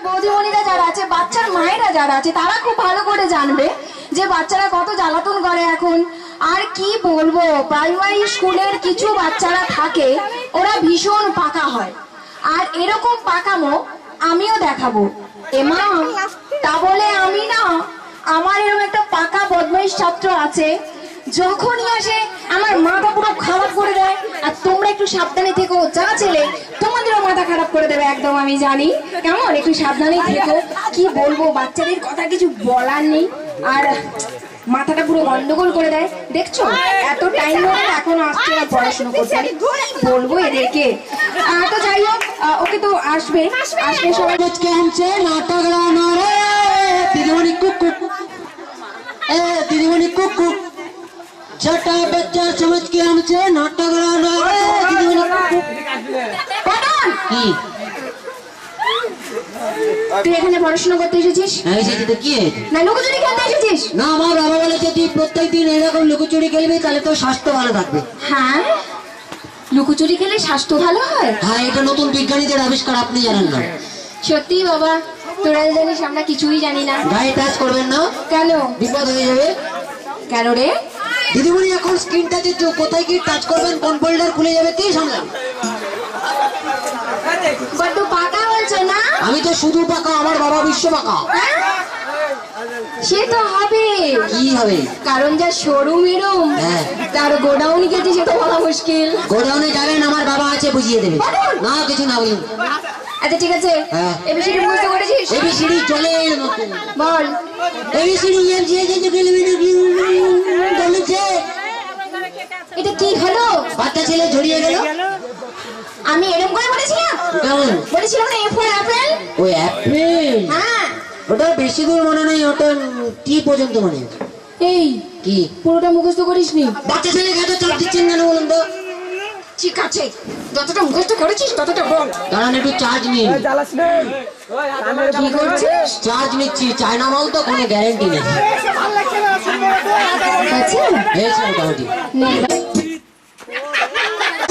বৌদিমণিরা যারা আছে, বাচ্চার মায়েরা যারা আছে, তারা খুব ভালো করে জানবে যে বাচ্চারা কত জ্বালাতন করে এখন। আর কি বলবো, প্রাইমারি স্কুলের কিছু বাচ্চারা থাকে, ওরা ভীষণ পাকা হয়। আর এরকম পাকামো আমিও দেখাবো। এমা, তা বলে আমি না, আমার এরকম একটা পাকা বদমাইশ ছাত্র আছে, যখনই আসে আমার মাথা পুরো খারাপ করে দেয়। আর তোমরা একটু সাবধানে থেকো, যা ছেলে তোমাদেরও মাথা খারাপ করে দেবে একদম, আমি জানি। কেমন, একটু সাবধানে থেকো। কি বলবো, বাচ্চাদের কথা কিছু বলার নেই। আর মাথাটা পুরো গন্ডগোল করে দেয়, দেখছো? এত টাইম ধরে এখন আসছে না পড়াশোনা করতে, আমি বলবো এদেরকে। তো যাই হোক, ওকে তো আসবে সবাই। हमसे नाटक गाना रे दीदीमणि कुकु दीदीमणि कुकु छोटा बच्चा समझ के हमसे नाटक गाना रे दीदीमणि कुकु। কি তুই এখানে পড়াশোনা করতে এসেছিস? হ্যাঁ এসেছি। তো কি না লুকোচুরি খেলতে এসেছিস? না, আমার বাবা বলেছে তুই প্রত্যেকদিন এরকম লুকোচুরি খেলবি, তাহলে তোর স্বাস্থ্য ভালো থাকবে। হ্যাঁ, লুকোচুরি খেলে স্বাস্থ্য ভালো হয়? হ্যাঁ, এটা নতুন বিজ্ঞানীদের আবিষ্কার, আপনি জানেন না? সত্যি বাবা, তোরা জানিস আমরা কিছুই জানি না। গায়ে টাচ করবেন না, কেন? বিপদ হয়ে যাবে। কেন রে? দিদিমণি এখন স্ক্রিন টাচের যুগ, কোথায় কি টাচ করবেন কোন ফোল্ডার খুলে যাবে কে সামলান? বড্ড পাকা বলছো না? আমি তো শুধু পাকা, আমার বাবা বিশ্ব পাকা। সে তো হবে। কি হবে? কারণ যা শোরুম এরম, হ্যাঁ। তার গোডাউন গেছে, সে তো বলা মুশকিল। গোডাউনে যাবেন, আমার বাবা আছে, বুঝিয়ে দেবে। না কিছু না বলুন। আচ্ছা ঠিক আছে, হ্যাঁ। এবিসিডি মুখস্থ করেছিস? এবিসিডি জলের মতো বল। এবিসিডি বলেছে। এটা কি হলো? বাচ্চা ছেলে জড়িয়ে গেল। আমি এরকম করে বলেছিলাম? কেমন বলেছিলাম না এ ফর অ্যাপেল? ওই অ্যাপেল? হ্যাঁ। ওটা বেশি দূর মনে নেই, ওটা টি পর্যন্ত মনে আছে। এই কি পুরোটা মুখস্থ করিসনি? বাচ্চা ছেলে এত চাপ দিচ্ছেন কেন বলুন তো? ঠিক আছে, যতটা মুখস্থ করেছিস ততটা বল। কারণ একটু চার্জ নিন। কি করছিস? চার্জ নিচ্ছি, চায়না মাল তো কোনো গ্যারেন্টি নেই। আচ্ছা হয়েছে মোটামুটি। নে।